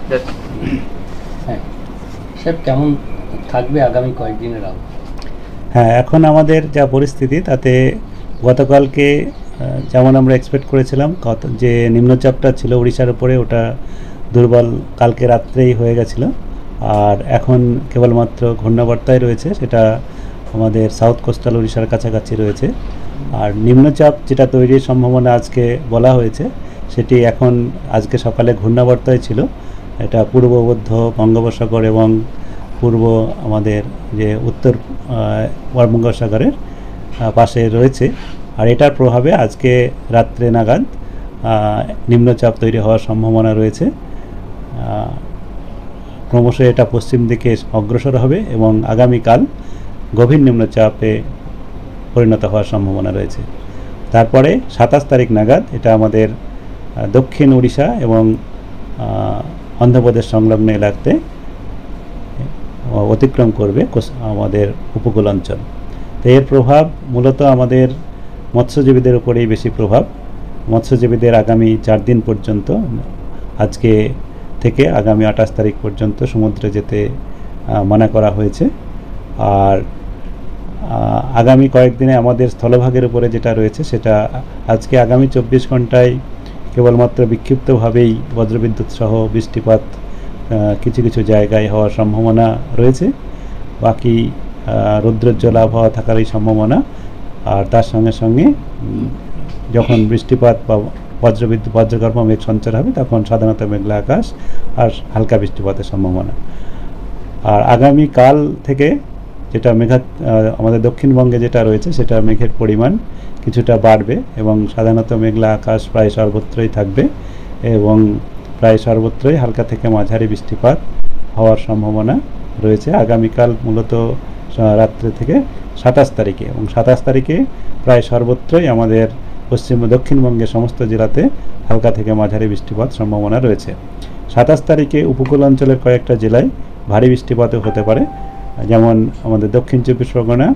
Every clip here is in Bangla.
হ্যাঁ স্যার, কেমন থাকবে আগামী কয়েকদিনের আবহাওয়া? হ্যাঁ, এখন আমাদের যা পরিস্থিতি তাতে গতকালকে যেমন আমরা এক্সপেক্ট করেছিলাম যে নিম্নচাপটা ছিল উড়িষ্যার উপরে, ওটা দুর্বল কালকে রাত্রেই হয়ে গেছিলো। আর এখন কেবলমাত্র ঘূর্ণাবর্তায় রয়েছে, সেটা আমাদের সাউথ কোস্টাল উড়িষ্যার কাছাকাছি রয়েছে। আর নিম্নচাপ যেটা তৈরির সম্ভাবনা আজকে বলা হয়েছে, সেটি এখন আজকে সকালে ঘূর্ণাবর্তায় ছিল। এটা পূর্ববদ্ধ বঙ্গোপসাগর এবং পূর্ব আমাদের যে উত্তর বঙ্গোপসাগরের পাশে রয়েছে। আর এটার প্রভাবে আজকে রাত্রে নাগাদ নিম্নচাপ তৈরি হওয়ার সম্ভাবনা রয়েছে। ক্রমশ এটা পশ্চিম দিকে অগ্রসর হবে এবং আগামীকাল গভীর নিম্নচাপে পরিণত হওয়ার সম্ভাবনা রয়েছে। তারপরে 27 তারিখ নাগাদ এটা আমাদের দক্ষিণ উড়িষ্যা এবং অন্ধ্রপ্রদেশ সংলগ্ন এলাকাতে অতিক্রম করবে আমাদের উপকূল অঞ্চল। তো এর প্রভাব মূলত আমাদের মৎস্যজীবীদের উপরেই বেশি প্রভাব। মৎস্যজীবীদের আগামী 4 দিন পর্যন্ত, আজকে থেকে আগামী 28 তারিখ পর্যন্ত সমুদ্রে যেতে মানা করা হয়েছে। আর আগামী কয়েকদিনে আমাদের স্থলভাগের উপরে যেটা রয়েছে সেটা আজকে আগামী 24 ঘন্টায় কেবলমাত্র বিক্ষিপ্তভাবেই বজ্রবিদ্যুৎ সহ বৃষ্টিপাত কিছু কিছু জায়গায় হওয়ার সম্ভাবনা রয়েছে। বাকি রৌদ্রোজ্জ্বল আবহাওয়া থাকারই সম্ভাবনা। আর তার সঙ্গে সঙ্গে যখন বৃষ্টিপাত বা বজ্রগর্ভ মেঘ সঞ্চার হবে তখন সাধারণত মেঘলা আকাশ আর হালকা বৃষ্টিপাতের সম্ভাবনা। আর আগামীকাল থেকে যেটা আমাদের দক্ষিণবঙ্গে যেটা রয়েছে সেটা মেঘের পরিমাণ কিছুটা বাড়বে এবং সাধারণত মেঘলা আকাশ প্রায় সর্বত্রই থাকবে এবং প্রায় সর্বত্রই হালকা থেকে মাঝারি বৃষ্টিপাত হওয়ার সম্ভাবনা রয়েছে আগামীকাল মূলত রাত্রে থেকে 27 তারিখে। এবং 27 তারিখে প্রায় সর্বত্রই আমাদের পশ্চিম ও দক্ষিণবঙ্গের সমস্ত জেলাতে হালকা থেকে মাঝারি বৃষ্টিপাত সম্ভাবনা রয়েছে। 27 তারিখে উপকূল অঞ্চলের কয়েকটা জেলায় ভারী বৃষ্টিপাতও হতে পারে, যেমন আমাদের দক্ষিণ 24 পরগনা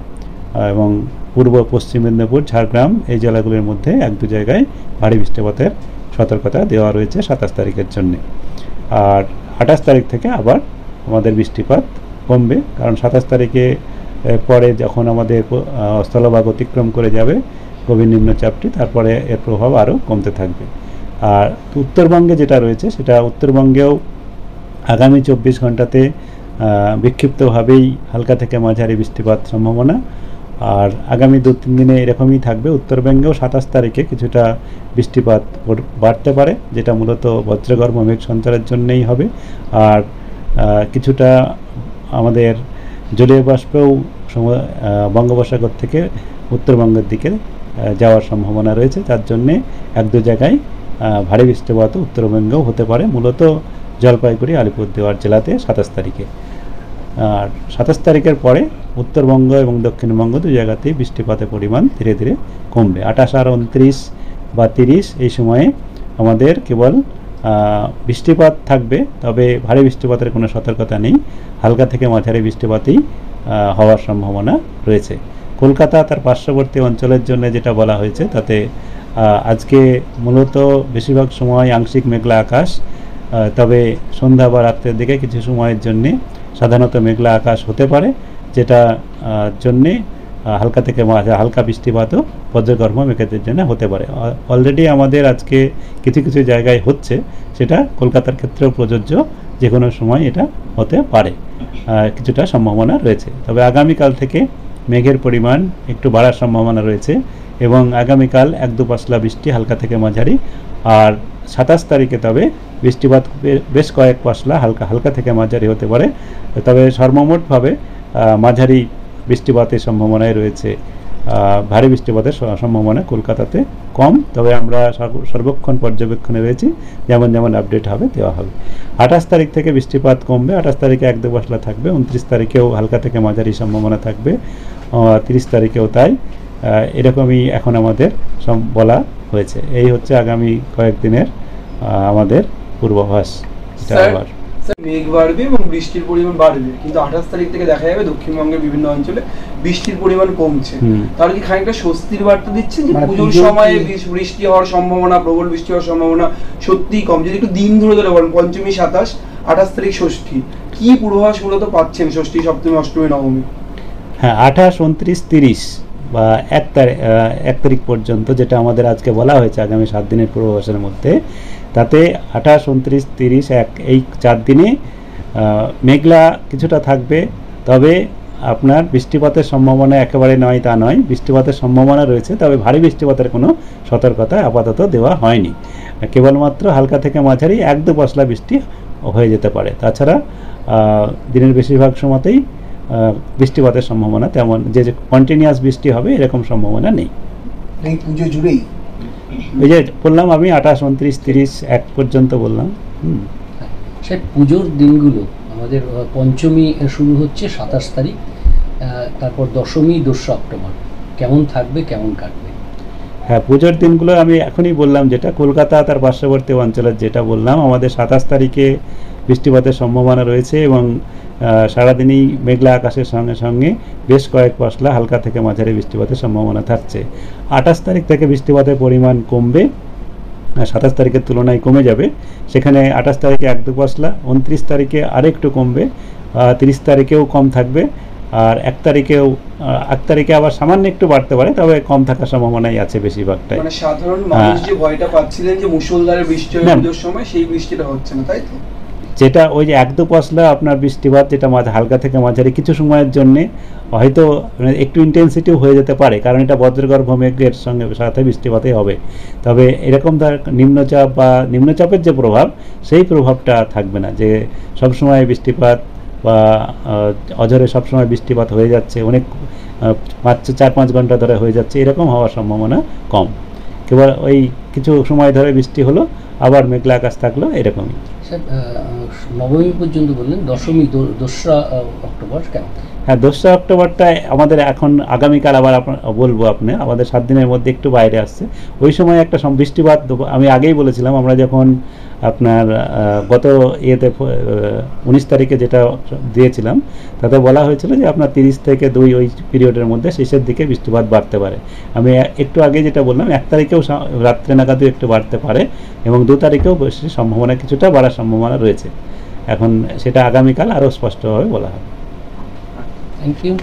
এবং পূর্ব পশ্চিম মেদিনীপুর, ঝাড়গ্রাম এই জেলাগুলির মধ্যে 1-2 জায়গায় ভারী বৃষ্টিপাতের সতর্কতা দেওয়া রয়েছে 27 তারিখের জন্য। আর 28 তারিখ থেকে আবার আমাদের বৃষ্টিপাত কমবে, কারণ 27 তারিখে পরে যখন আমাদের স্থলভাগ অতিক্রম করে যাবে গভীর নিম্নচাপটি, তারপরে এর প্রভাব আরও কমতে থাকবে। আর উত্তরবঙ্গে যেটা রয়েছে সেটা উত্তরবঙ্গেও আগামী 24 ঘন্টাতে বিক্ষিপ্তভাবেই হালকা থেকে মাঝারি বৃষ্টিপাত সম্ভাবনা। আর আগামী 2-3 দিনে এরকমই থাকবে। উত্তরবঙ্গেও 27 তারিখে কিছুটা বৃষ্টিপাত বাড়তে পারে, যেটা মূলত বজ্রগর্ভ মেঘ সঞ্চারের জন্যই হবে। আর কিছুটা আমাদের জলীয় বাষ্পও বঙ্গোপসাগর থেকে উত্তরবঙ্গের দিকে যাওয়ার সম্ভাবনা রয়েছে, তার জন্যে 1-2 জায়গায় ভারী বৃষ্টিপাত উত্তরবঙ্গেও হতে পারে, মূলত জলপাইগুড়ি আলিপুরদুয়ার জেলাতে 27 তারিখে। আর 27 তারিখের পরে উত্তরবঙ্গ এবং দক্ষিণবঙ্গ 2 জায়গাতেই বৃষ্টিপাতের পরিমাণ ধীরে ধীরে কমবে। 28 আর 29 বা 30 এই সময়ে আমাদের কেবল বৃষ্টিপাত থাকবে, তবে ভারী বৃষ্টিপাতের কোনো সতর্কতা নেই, হালকা থেকে মাঝারি বৃষ্টিপাতই হওয়ার সম্ভাবনা রয়েছে। কলকাতা তার পার্শ্ববর্তী অঞ্চলের জন্য যেটা বলা হয়েছে তাতে আজকে মূলত বেশিরভাগ সময় আংশিক মেঘলা আকাশ, তবে সন্ধ্যা বা রাত্রের দিকে কিছু সময়ের জন্যে সাধারণত মেঘলা আকাশ হতে পারে, যেটা জন্যে হালকা থেকে হালকা বৃষ্টিপাতও বজ্রগর্ভ মেঘের জন্য হতে পারে। অলরেডি আমাদের আজকে কিছু কিছু জায়গায় হচ্ছে, সেটা কলকাতার ক্ষেত্রেও প্রযোজ্য, যে কোনো সময় এটা হতে পারে, কিছুটা সম্ভাবনা রয়েছে। তবে আগামীকাল থেকে মেঘের পরিমাণ একটু বাড়ার সম্ভাবনা রয়েছে এবং আগামীকাল 1-2 পশলা বৃষ্টি হালকা থেকে মাঝারি। আর 27 তারিখে তবে বৃষ্টিপাত বেশ কয়েক পশলা হালকা থেকে মাঝারি হতে পারে, তবে সর্বমোটভাবে মাঝারি বৃষ্টিপাতের সম্ভাবনায় রয়েছে। ভারী বৃষ্টিপাতের সম্ভাবনা কলকাতাতে কম, তবে আমরা সর্বক্ষণ পর্যবেক্ষণে রয়েছি, যেমন যেমন আপডেট হবে দেওয়া হবে। 28 তারিখ থেকে বৃষ্টিপাত কমবে, 28 তারিখে 1-2 পশলা থাকবে, 29 তারিখেও হালকা থেকে মাঝারি সম্ভাবনা থাকবে, 30 তারিখেও তাই। এরকমই এখন আমাদের বলা হয়েছে। এই হচ্ছে আগামী কয়েকদিনের আমাদের পূর্বাভাস। মেঘ বাড়বে এবং বৃষ্টির পরিমাণ বাড়বে, কিন্তু 28 তারিখ থেকে দেখা যাবে দক্ষিণবঙ্গের বিভিন্ন অঞ্চলে বৃষ্টির পরিমাণ কমছে। তাহলে কি খানিকটা স্বস্তির বার্তা দিচ্ছে যে পুজোর সময়ে বৃষ্টি হওয়ার সম্ভাবনা, প্রবল বৃষ্টি হওয়ার সম্ভাবনা সত্যিই কম? যদি একটু দিন ধরে বলেন, পঞ্চমী 27 28 তারিখ ষষ্ঠী, কি পূর্বাভাস মূলত পাচ্ছেন ষষ্ঠী, সপ্তমী, অষ্টমী, নবমী? হ্যাঁ, 28, 29, 30 বা 1 তারিখ পর্যন্ত যেটা আমাদের আজকে বলা হয়েছে আগামী 7 দিনের পূর্বাভাসের মধ্যে, তাতে 28, 29, 30, 1 এই 4 দিনে মেঘলা কিছুটা থাকবে। তবে আপনার বৃষ্টিপাতের সম্ভাবনা একেবারে নয় তা নয়, বৃষ্টিপাতের সম্ভাবনা রয়েছে, তবে ভারী বৃষ্টিপাতের কোনো সতর্কতা আপাতত দেওয়া হয়নি। কেবলমাত্র হালকা থেকে মাঝারি 1-2 পশলা বৃষ্টি হয়ে যেতে পারে। তাছাড়া দিনের বেশিরভাগ সময়তেই বৃষ্টিপাতের সম্ভাবনা তেমন যে কন্টিনিউয়াস বৃষ্টি হবে এরকম সম্ভাবনা নেই। এই পুজো জুড়েই ওই যে বললাম আমি 28, 29, 30, 1 পর্যন্ত বললাম। স্যার পুজোর দিনগুলো আমাদের পঞ্চমী শুরু হচ্ছে 27 তারিখ, তারপর দশমী 2 অক্টোবর, কেমন থাকবে, কেমন কাটবে? হ্যাঁ, পুজোর দিনগুলো আমি এখনই বললাম, যেটা কলকাতা তার পার্শ্ববর্তী অঞ্চলের যেটা বললাম, আমাদের 27 তারিখে বৃষ্টিপাতের সম্ভাবনা রয়েছে এবং সারাদিনই মেঘলা আকাশের সঙ্গে সঙ্গে বেশ কয়েক পশলা হালকা থেকে মাঝারি বৃষ্টিপাতের সম্ভাবনা থাকছে। 28 তারিখ থেকে বৃষ্টিপাতের পরিমাণ কমবে, 27 তারিখের তুলনায় কমে যাবে। সেখানে 28 তারিখে 1-2 পশলা, 29 তারিখে আরেকটু কমবে, 30 তারিখেও কম থাকবে, আর 1 তারিখে আবার সামান্য একটু বাড়তে পারে, তবে কম থাকার সম্ভাবনাই আছে বেশিরভাগটাই। মানে সাধারণ মানুষ যে ভয়টা পাচ্ছিলেন যে মুষলধারে বৃষ্টি হবে পুজোর সময়, সেই বৃষ্টিটা হচ্ছে না, তাই তো? যেটা ওই যে 1-2 পশলা আপনার বৃষ্টিপাত, যেটা হালকা থেকে মাঝারি কিছু সময়ের জন্যে হয়তো একটু ইন্টেন্সিটিও হয়ে যেতে পারে, কারণ এটা বজ্রগর্ভ মেঘের সাথে বৃষ্টিপাতই হবে। তবে এরকম নিম্নচাপ বা নিম্নচাপের যে প্রভাব, সেই প্রভাবটা থাকবে না, যে সবসময় বৃষ্টিপাত বা অঝরে সবসময় বৃষ্টিপাত হয়ে যাচ্ছে, অনেক 4-5 ঘন্টা ধরে হয়ে যাচ্ছে, এরকম হওয়ার সম্ভাবনা কম। কেবল ওই কিছু সময় ধরে বৃষ্টি হলো, আবার মেঘলা আকাশ থাকলো, এরকমই। স্যার নবমী পর্যন্ত বললেন, দশমী 2 অক্টোবর কেমন? হ্যাঁ, 2 অক্টোবরটা আমাদের এখন আগামীকাল আবার বলবো আপনি, আমাদের 7 দিনের মধ্যে একটু বাইরে আসছে। ওই সময় একটা বৃষ্টিপাত আমি আগেই বলেছিলাম, আমরা যখন আপনার গত 19 তারিখে যেটা দিয়েছিলাম, তাতে বলা হয়েছিল যে আপনার 30 থেকে 2 ওই পিরিয়ডের মধ্যে শেষের দিকে বৃষ্টিপাত বাড়তে পারে। আমি একটু আগে যেটা বললাম, 1 তারিখেও রাত্রে নাগাদও একটু বাড়তে পারে এবং 2 তারিখেও বেশি সম্ভাবনা, কিছুটা বাড়ার সম্ভাবনা রয়েছে। এখন সেটা আগামীকাল আরও স্পষ্টভাবে বলা হবে। Thank you.